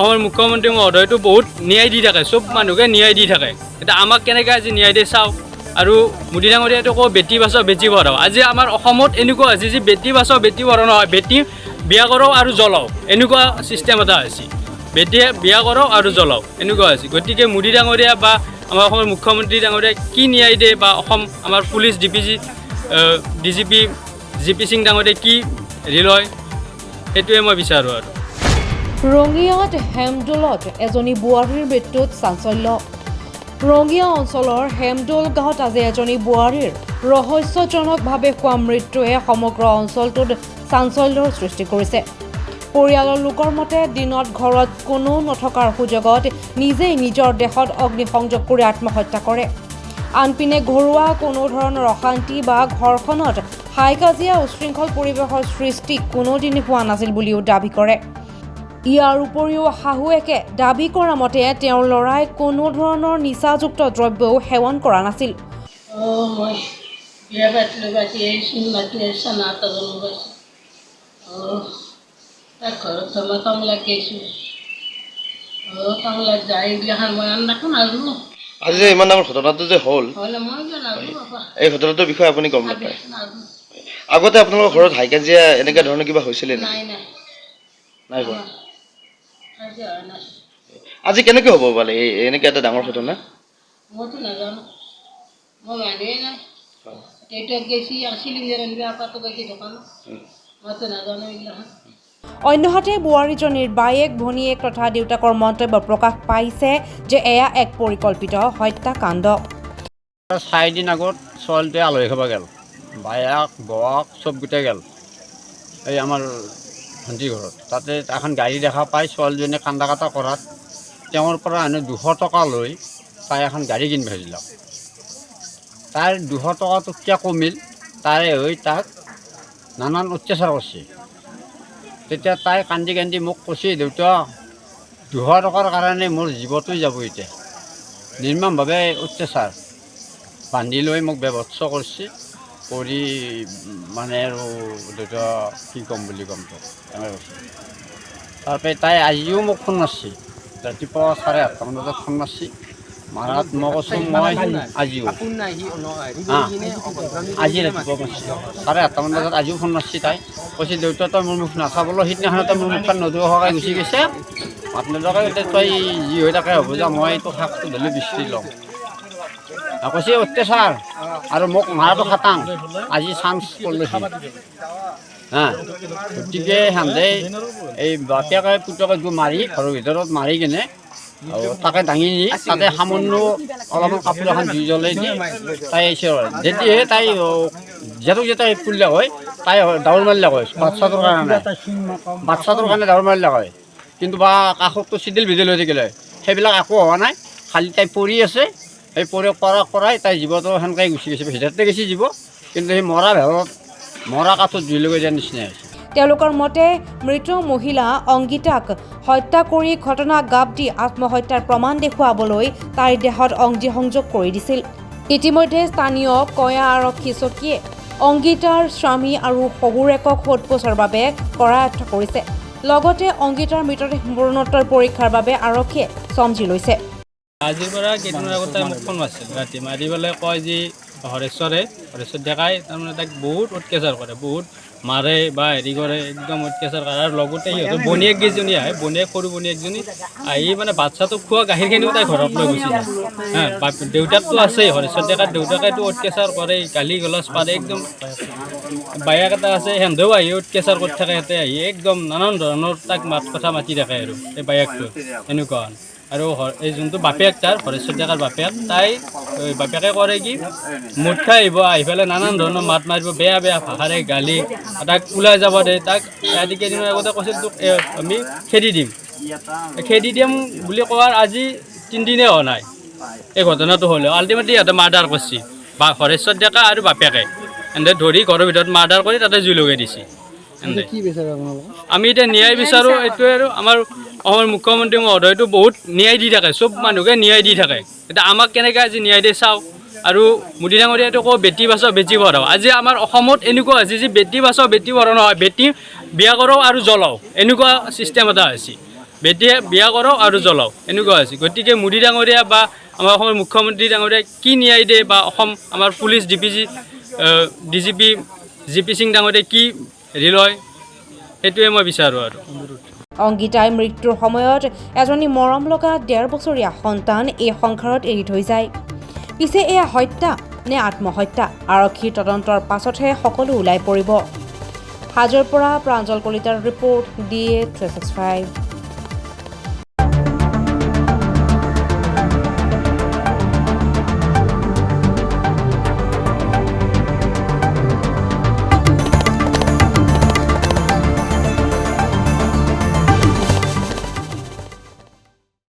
আমাৰ মুখ্যমন্ত্ৰী মহোদয়টো বহুত ন্যায় দি থাকে, চব মানুহকে ন্যায় দি থাকে। এতিয়া আমাক কেনেকৈ আজি ন্যায় দিয়ে চাওক। আৰু মোদী ডাঙৰীয়াটো কওঁ বেটি বাচাও বেটি পঢ়াও। আজি আমাৰ অসমত এনেকুৱা হৈছে যে বেটি বাচাও বেটি পঢ়াও নহয়, বেটি বিয়া কৰাও আৰু জ্বলাও, এনেকুৱা ছিষ্টেম এটা হৈছে। বেটিয়ে বিয়া কৰাও আৰু জ্বলাও এনেকুৱা হৈছে। গতিকে মোদী ডাঙৰীয়া বা আমাৰ অসমৰ মুখ্যমন্ত্ৰী ডাঙৰীয়াই কি ন্যায় দিয়ে বা অসম আমাৰ পুলিচ DGP সিং ডাঙৰীয়াই কি হেৰি লয়, সেইটোৱে মই বিচাৰোঁ। আৰু ৰঙিয়াত হেমদোলত এজনী বোৱাৰীৰ মৃত্যুত চাঞ্চল্য। ৰঙিয়া অঞ্চলৰ হেমদোল গাঁৱত আজি এজনী বোৱাৰীৰ ৰহস্যজনকভাৱে হোৱা মৃত্যুৱে সমগ্ৰ অঞ্চলটোত চাঞ্চল্যৰ সৃষ্টি কৰিছে। পৰিয়ালৰ লোকৰ মতে দিনত ঘৰত কোনো নথকাৰ সুযোগত নিজেই নিজৰ দেহত অগ্নিসংযোগ কৰি আত্মহত্যা কৰে। আনপিনে ঘৰুৱা কোনো ধৰণৰ অশান্তি বা ঘৰখনত হাই কাজিয়া উশৃংখল পৰিৱেশৰ সৃষ্টি কোনোদিনে হোৱা নাছিল বুলিও দাবী কৰে। ইয়াৰ উপৰিও শাহুৱেকে দাবী কৰা মতে তেওঁৰ ল'ৰাই কোনো ধৰণৰ নিচাযুক্ত দ্ৰব্যও সেৱন কৰা নাছিল। মই বিয়া পাতিলোঁ, পাতি আহিছোঁ, মাতি আহিছোঁ, নাট এজনো পাইছোঁ। তাক ঘৰত মই টংলাত গৈছোঁ, টংলাত যাই এইগিলাখান মই আন্দাখন নাজানো। আজি যে ইমান ডাঙৰ ঘটনাটো যে হ'ল, মই নাজানো বাবা, এই ঘটনাটোৰ বিষয়ে আপুনি গম নাপায়? নাজানো। আগতে আপোনালোকৰ ঘৰত হাই কাজিয়া এনেকুৱা ধৰণৰ কিবা হৈছিলে নেকি? নাই নাই নাই হোৱা। কাজিয়া হোৱা নাই। আজি কেনেকৈ হ'ব পাৰে এনেকৈ এটা ডাঙৰ ঘটনা? মইতো নাজানো, মই মানুহে নাই। দেউতাক গেছি চিলিণ্ডাৰ আনিব, আপাতো গৈছে দোকানত, মইতো নাজানো এইগিলাখান। অন্যহাতে বোৱাৰীজনীৰ বায়েক ভনীয়েক তথা দেউতাকৰ মন্তব্য প্ৰকাশ পাইছে যে এয়া এক পৰিকল্পিত হত্যাকাণ্ড। 4 দিন আগত ছোৱালীটোৱে আলহী খাব গ'ল, বায়েক বৌক চব গোটেই গ'ল এই আমাৰ ভণ্টিৰ ঘৰত। তাতে এখন গাড়ী দেখা পাই ছোৱালীজনীয়ে কান্দা কাটা কৰাত তেওঁৰ পৰা হেনো 200 টকা লৈ তাই এখন গাড়ী কিনিব খুজিলে। তাইৰ 200 টকাটো কিয় কমিল, তাৰে হৈ তাক নানান অত্যাচাৰ কৰিছে। তেতিয়া তাই কান্দি কান্দি মোক কৈছে, দেউতা 200 টকাৰ কাৰণে মোৰ জীৱটোৱে যাব, এতিয়া নিৰ্মমভাৱে অত্যাচাৰ বান্ধি লৈ মোক বেভৎস কৰিছে, কৰি মানে আৰু দেউতা কি ক'ম বুলি ক'ম তো এনেকৈ কৈছে। তাৰপৰা তাই আজিও মোক ফোন মাৰিছে, ৰাতিপুৱা 8:30 মান বজাত ফোন মাৰিছে। মাৰাত মই কৈছোঁ মই আজিও আজি ৰাতিপুৱা মাৰিছে 8:30 মান বজাত আজিও ফোন মাৰিছে। তাই কৈছে, দেউতা তই মোৰ মুখ নাচাবলৈ, সিদিনাখন তই মোৰ মুখখন নোধোৱাকৈ গুচি গৈছে, মাত নোধোৱাকৈ এতিয়া তই যি হৈ থাকে হ'ব যা, মই তোৰ শাকটো ধৰি বিচাৰি ল'ম। কৈছে অত্যাচাৰ আৰু মোক মাৰাটো খাটাং, আজি চান্স কৰিলৈছে। গতিকে সিহঁতে এই বাপেকে পুতেকে মাৰি ঘৰৰ ভিতৰত মাৰি কিনে তাকে দাঙি নি তাতে সামান্য অলপমান কাপোৰ এখন জুই জ্বলাই দি তাই যেতিয়াহে তাই যিহেতু যেতিয়া ফুলিলে হয়, তাই দাউৰ মাৰিলে হয় বাচ্ছাটোৰ কাৰণে দাউৰ মাৰিলে হয়, কিন্তু বা কাষততো চিডিল ভিডিল হৈ থাকিলে সেইবিলাক একো হোৱা নাই। খালি তাই পৰি আছে, সেই কৰাই তাই জীৱটো সেনেকৈ গুচি গৈছে, ভিতৰতে গৈছে জীৱ, কিন্তু সেই মৰা কাঠত জুই লগাই দিয়াৰ নিচিনাই হৈছে। তেওঁলোকৰ মতে মৃত মহিলা অংগীতাক হত্যা কৰি ঘটনাক গাপ দি আত্মহত্যাৰ প্ৰমাণ দেখুৱাবলৈ তাইৰ দেহত অগ্নিসংযোগ কৰি দিছিল। ইতিমধ্যে স্থানীয় কয়া আৰক্ষী চকীয়ে অংগীতাৰ স্বামী আৰু শহুৰেকক সোধপোছৰ বাবে কৰায়ত্ব কৰিছে। লগতে অংগীতাৰ মৃতদেহ মৰণোত্তৰ পৰীক্ষাৰ বাবে আৰক্ষীয়ে চমজি লৈছে। আজিৰ পৰা কেইদিনমান আগত তাই মোক ফোন মাৰিছিল, ৰাতি মাৰি পেলাই কয় যে হৰেশ্বৰ ডেকাই তাৰমানে তাইক বহুত অত্যাচাৰ কৰে, বহুত মাৰে বা হেৰি কৰে, একদম অত্যাচাৰ কৰে। আৰু লগতে সিহঁতৰ বনীয়েক কেইজনী আহে, সৰু বনীয়েকজনী আহি মানে বাচ্ছাটোক খোৱা গাখীৰখিনিও তাই ঘৰত লৈ গুচি যায়। দেউতাকটো আছেই, হৰেশ্বৰ ডেকাৰ দেউতাকেতো অত্যাচাৰ কৰে, গালি গলজ পাৰে, একদম বায়েক এটা আছে, সিহঁতেও আহি অত্যাচাৰ কৰি থাকে, সিহঁতে আহি একদম নানান ধৰণৰ তাক কথা মাতি থাকে আৰু এই বায়েকটো এনেকুৱা। আৰু এই যোনটো বাপেক তাৰ হৰেশ্বৰ ডেকাৰ বাপেক, তাই বাপেকে কৰে কি মুঠ খাই আহি পেলাই নানান ধৰণৰ মাত মাৰিব, বেয়া বেয়া ভাষাৰে গালি, তাক ওলাই যাব দে। তাক আজি কেইদিনৰ আগতে কৈছিল তোক আমি খেদি দিম বুলি কোৱাৰ আজি 3 দিনেই হোৱা নাই এই ঘটনাটো হ'লেও। আল্টিমেটলি সিহঁতে মাৰ্ডাৰ কৰিছে, বা হৰেশ্বৰ ডেকা আৰু বাপেকে এনে ধৰি ঘৰৰ ভিতৰত মাৰ্ডাৰ কৰি তাতে জুই লগাই দিছে। আমি এতিয়া ন্যায় বিচাৰোঁ, এইটোৱে। আৰু আমাৰ মুখ্যমন্ত্ৰী মহোদয়টো বহুত ন্যায় দি থাকে, চব মানুহকে ন্যায় দি থাকে। এতিয়া আমাক কেনেকৈ আজি ন্যায় দিয়ে চাওক। আৰু মোদী ডাঙৰীয়াটো কওঁ বেটি বাচাও বেটি পঢ়াও। আজি আমাৰ অসমত এনেকুৱা হৈছে যে বেটি বাচাও বেটি পঢ়াও নহয়, বেটি বিয়া কৰাও আৰু জ্বলাও, এনেকুৱা ছিষ্টেম এটা হৈছে। বেটিয়ে বিয়া কৰক আৰু জ্বলাওক এনেকুৱা হৈছে গতিকে মোদী ডাঙৰীয়া বা আমাৰ অসমৰ মুখ্যমন্ত্ৰী ডাঙৰীয়া কি ন্যায় দিয়ে বা অসম আমাৰ পুলিচ DGP GP সিং ডাঙৰীয়া কি হেৰি লয় সেইটোৱে মই বিচাৰোঁ আৰু অংগীতাই মৃত্যুৰ সময়ত এজনী মৰম লগা ১.৫ বছৰীয়া সন্তান এই সংসাৰত এৰি থৈ যায় পিছে এয়া হত্যা নে আত্মহত্যা আৰক্ষীৰ তদন্তৰ পাছতহে সকলো ওলাই পৰিব হাজোৰ পৰা প্ৰাঞ্জল কলিতাৰ ৰিপৰ্ট DA 365